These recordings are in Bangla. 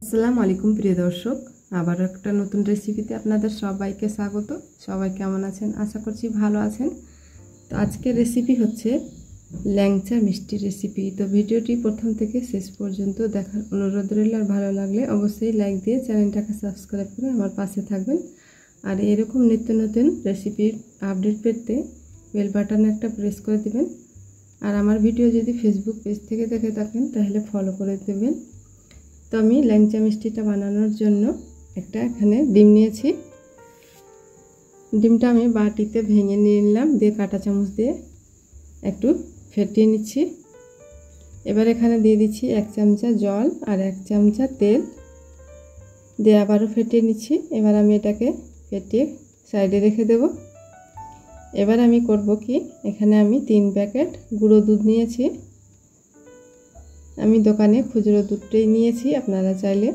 আসসালামু আলাইকুম প্রিয় দর্শক, আবার একটা নতুন রেসিপিতে আপনাদের সবাইকে স্বাগত। সবাই কেমন আছেন? আশা করছি ভালো আছেন। তো আজকের রেসিপি হচ্ছে ল্যাংচা মিষ্টি রেসিপি। তো ভিডিওটি প্রথম থেকে শেষ পর্যন্ত দেখার অনুরোধ রইল। আর ভালো লাগলে অবশ্যই লাইক দিয়ে চ্যানেলটাকে সাবস্ক্রাইব করে আমার পাশে থাকবেন। আর এরকম নিত্য নতুন রেসিপির আপডেট পেতে বেল বাটনে একটা প্রেস করে দেবেন। আর আমার ভিডিও যদি ফেসবুক পেজ থেকে দেখে থাকেন তাহলে ফলো করে দেবেন। তো আমি ল্যাংচা মিষ্টিটা বানানোর জন্য এখানে ডিম নিয়েছি। ডিমটা আমি বাটিতে ভেঙে নিয়ে নিলাম, দিয়ে কাঁটা চামচ দিয়ে একটু ফেটিয়ে নিচ্ছি। এবার এখানে দিয়ে দিচ্ছি 1 চামচা জল আর 1 চামচা তেল, দিয়ে আবারও ফেটিয়ে নিচ্ছি। এবার আমি এটাকে ফেটিয়ে সাইডে রেখে দেব। এবার আমি করব কি, এখানে আমি 3 প্যাকেট গুঁড়ো দুধ নিয়েছি। আমি দোকানে খুচরো দুধটাই নিয়েছি, আপনারা চাইলে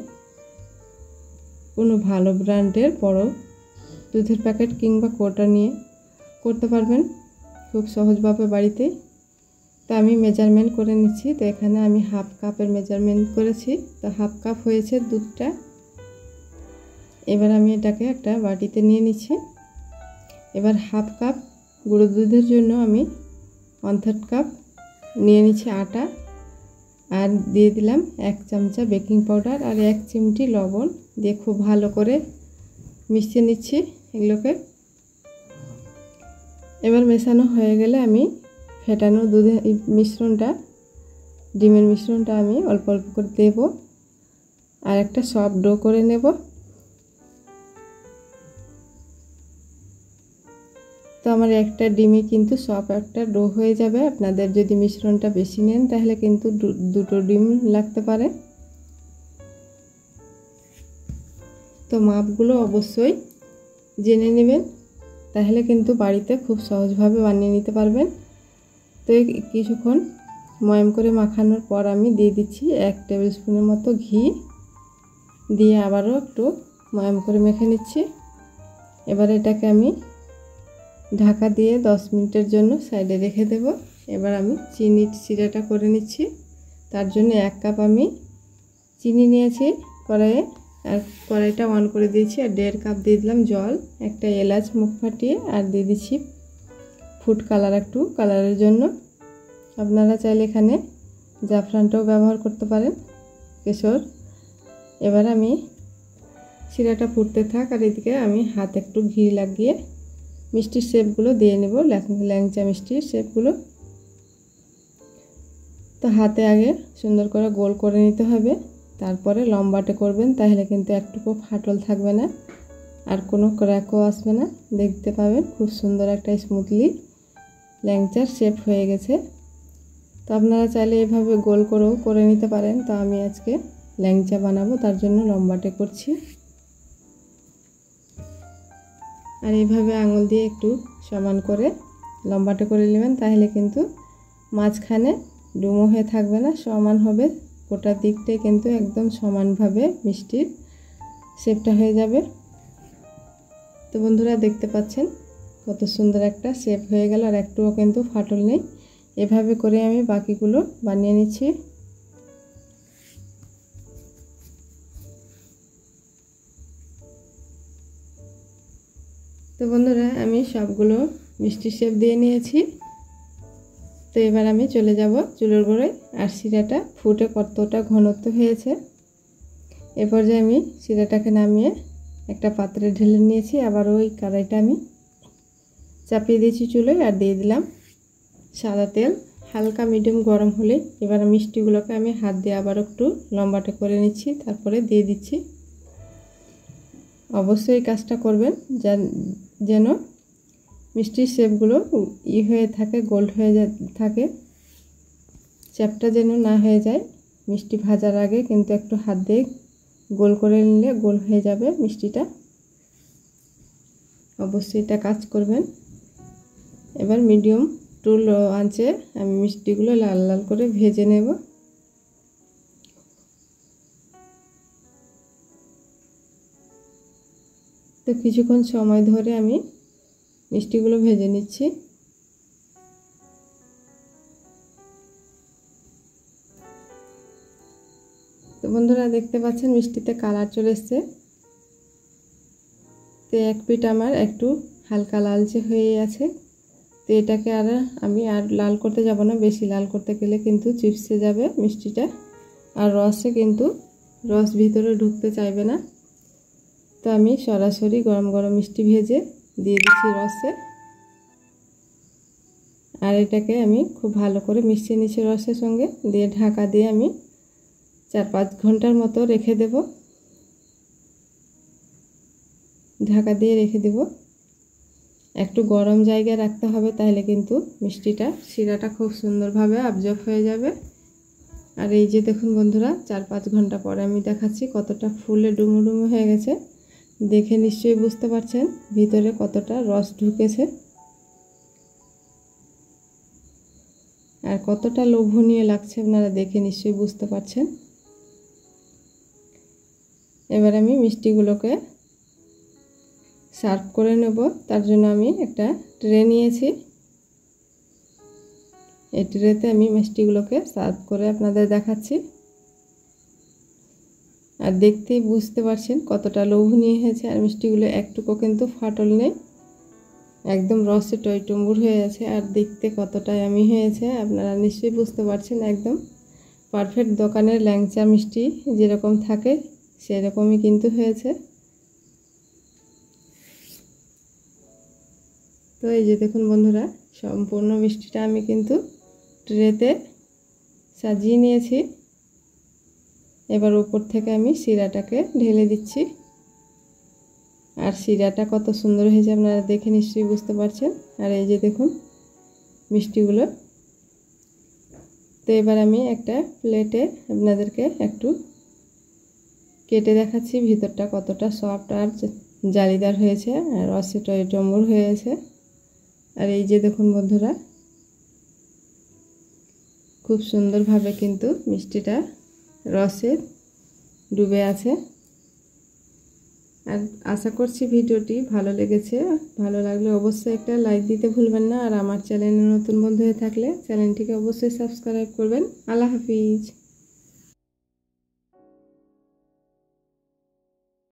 কোনো ভালো ব্র্যান্ডের বড় দুধের প্যাকেট কিংবা কোটা নিয়ে করতে পারবেন খুব সহজভাবে বাড়িতে। তো আমি মেজারমেন্ট করে নিচ্ছি। তো এখানে আমি হাফ কাপের মেজারমেন্ট করেছি, তো হাফ কাপ হয়েছে দুধটা। এবার আমি এটাকে একটা বাটিতে নিয়ে নিচ্ছি। এবার হাফ কাপ গুঁড়ো দুধের জন্য আমি 1/3 কাপ নিয়ে নিচ্ছি আটা, আর দিয়ে দিলাম 1 চামচা বেকিং পাউডার আর 1 চিমটি লবণ, দিয়ে খুব ভালো করে মিশিয়ে নিচ্ছি এগুলোকে। এবার মেশানো হয়ে গেলে আমি ফেটানো দুধের মিশ্রণটা, ডিমের মিশ্রণটা আমি অল্প অল্প করে দেব আর একটা সফট ডো করে নেব। তো আমার একটা ডিমে কিন্তু সফট একটা ডো হয়ে যাবে। আপনাদের যদি মিশ্রণটা বেশি নেন তাহলে কিন্তু দুটো ডিম লাগতে পারে। তো মাপগুলো অবশ্যই জেনে নেবেন, তাহলে কিন্তু বাড়িতে খুব সহজভাবে বানিয়ে নিতে পারবেন। তো কিছুক্ষণ ময়াম করে মাখানোর পর আমি দিয়ে দিচ্ছি 1 টেবিল স্পুনের মতো ঘি, দিয়ে আবারও একটু ময়াম করে মেখে নিচ্ছি। এবার এটাকে আমি ঢাকা দিয়ে 10 মিনিটের জন্য সাইডে রেখে দেব। এবার আমি চিনির সিরাটা করে নিচ্ছি। তার জন্য 1 কাপ আমি চিনি নিয়েছি কড়াইয়ে, আর কড়াইটা অন করে দিয়েছি। আর 1.5 কাপ দিয়ে দিলাম জল, একটা এলাচ মুখ ফাটিয়ে, আর দিয়ে দিচ্ছি ফুড কালার একটু কালারের জন্য। আপনারা চাইলে এখানে জাফরানটাও ব্যবহার করতে পারেন, কেশর। এবার আমি সিরাটা ফুটতে থাক, আর এদিকে আমি হাতে একটু ঘি লাগিয়ে মিষ্টির শেপগুলো দিয়ে নেব, ল্যাংচা মিষ্টির শেপগুলো। তো হাতে আগে সুন্দর করে গোল করে নিতে হবে, তারপরে লম্বাটে করবেন, তাহলে কিন্তু একটুকু ফাটল থাকবে না আর কোনো ক্র্যাকও আসবে না। দেখতে পাবেন খুব সুন্দর একটা স্মুথলি ল্যাংচার শেপ হয়ে গেছে। তো আপনারা চাইলে এভাবে গোল করেও করে নিতে পারেন। তো আমি আজকে ল্যাংচা বানাবো, তার জন্য লম্বাটে করছি। আর এইভাবে আঙুল দিয়ে একটু সমান করে লম্বাটে করে নেবেন, তাহলে কিন্তু মাঝখানে ডুমো হয়ে থাকবে না, সমান হবে। গোটা দিকটাই কিন্তু একদম সমানভাবে মিষ্টির শেপটা হয়ে যাবে। তো বন্ধুরা দেখতে পাচ্ছেন কত সুন্দর একটা শেপ হয়ে গেল, আর একটুও কিন্তু ফাটল নেই। এভাবে করে আমি বাকিগুলো বানিয়ে নিচ্ছি। তো বন্ধুরা আমি সবগুলো মিষ্টি শেপ দিয়ে নিয়েছি। তো এবার আমি চলে যাব চুলোর গোড়ায়। আর শিরাটা ফুটে কতটা ঘনত্ব হয়েছে, এ পর্যায়ে আমি শিরাটাকে নামিয়ে একটা পাত্রে ঢেলে নিয়েছি। আবার ওই কড়াইটা আমি চাপিয়ে দিয়েছি চুলোয়, আর দিয়ে দিলাম সাদা তেল। হালকা মিডিয়াম গরম হলে এবার মিষ্টিগুলোকে আমি হাত দিয়ে আবার একটু লম্বাটে করে নিচ্ছি, তারপরে দিয়ে দিচ্ছি। অবশ্যই এই কাজটা করবেন যেন মিষ্টির শেপগুলো হয়ে থাকে, গোল্ড হয়ে থাকে, চ্যাপটা যেন না হয়ে যায়। মিষ্টি ভাজার আগে কিন্তু একটু হাত দিয়ে গোল করে নিলে গোল হয়ে যাবে মিষ্টিটা। অবশ্যই এটা কাজ করবেন। এবার মিডিয়াম টু লো আঁচে আমি মিষ্টিগুলো লাল লাল করে ভেজে নেব। তো কিছুক্ষণ সময় ধরে আমি মিষ্টিগুলো ভেজে নিচ্ছি। তো বন্ধুরা বন্ধুরা দেখতে পাচ্ছেন মিষ্টিতে কালার চলে এসছে। তো এক পিঠ আমার একটু হালকা লালচে হয়ে আছে। তো এটাকে আমি লাল করতে যাব না, বেশি লাল করতে গেলে কিন্তু চিপসে যাবে মিষ্টিটা, আর রস ভিতরে ঢুকতে চাইবে না। তো আমি সরাসরি গরম গরম মিষ্টি ভেজে দিয়ে দিচ্ছি রসে, আর এটাকে আমি খুব ভালো করে মিশিয়ে নিচ্ছি রসের সঙ্গে, দিয়ে ঢাকা দিয়ে আমি 4-5 ঘন্টার মতো রেখে দেব। ঢাকা দিয়ে রেখে দেব। একটু গরম জায়গায় রাখতে হবে, তাহলে কিন্তু শিরাটা খুব সুন্দরভাবে অ্যাবজর্ব হয়ে যাবে। আর এই যে দেখুন বন্ধুরা, 4-5 ঘন্টা পরে আমি দেখাচ্ছি কতটা ফুলে ডুমো ডুমো হয়ে গেছে। দেখে নিশ্চয়ই বুঝতে পারছেন ভিতরে কতটা রস ঢুকেছে আর কতটা লোভনীয় লাগছে, আপনারা দেখে নিশ্চয়ই বুঝতে পারছেন। এবার আমি মিষ্টিগুলোকে সার্ভ করে নেব। তার জন্য আমি একটা ট্রে নিয়েছি। এই ট্রেতে আমি মিষ্টিগুলোকে সার্ভ করে আপনাদের দেখাচ্ছি। আর দেখতেই বুঝতে পারছেন কতটা লোভনীয় হয়েছে, আর মিষ্টিগুলো একটুকু কিন্তু ফাটল নেই, একদম রসে টইটুম্বুর হয়ে আছে। আর দেখতে কতটা ইয়ামি হয়েছে আপনারা নিশ্চয়ই বুঝতে পারছেন। একদম পারফেক্ট দোকানের ল্যাংচা মিষ্টি যেরকম থাকে সেরকমই কিন্তু হয়েছে। তো এই যে দেখুন বন্ধুরা, সম্পূর্ণ মিষ্টিটা আমি কিন্তু ট্রেতে সাজিয়ে নিয়েছি। এবার উপর থেকে আমি শিরাটাকে ঢেলে দিচ্ছি, আর শিরাটা কত সুন্দর হয়েছে আপনারা দেখে নিশ্চয়ই বুঝতে পারছেন। আর এই যে দেখুন মিষ্টিগুলো। তো এবার আমি একটা প্লেটে আপনাদেরকে একটু কেটে দেখাচ্ছি ভিতরটা কতটা সফট আর জালিদার হয়েছে, আর রসে টইটুম্বুর হয়েছে। আর এই যে দেখুন বন্ধুরা, খুব সুন্দরভাবে কিন্তু মিষ্টিটা রসে ডুবে আছে। আর আশা করছি ভিডিওটি ভালো লেগেছে। ভালো লাগলে অবশ্যই একটা লাইক দিতে ভুলবেন না, আর আমার চ্যানেলে নতুন বন্ধু হয়ে থাকলে চ্যানেলটিকে অবশ্যই সাবস্ক্রাইব করবেন। আল্লাহ হাফিজ।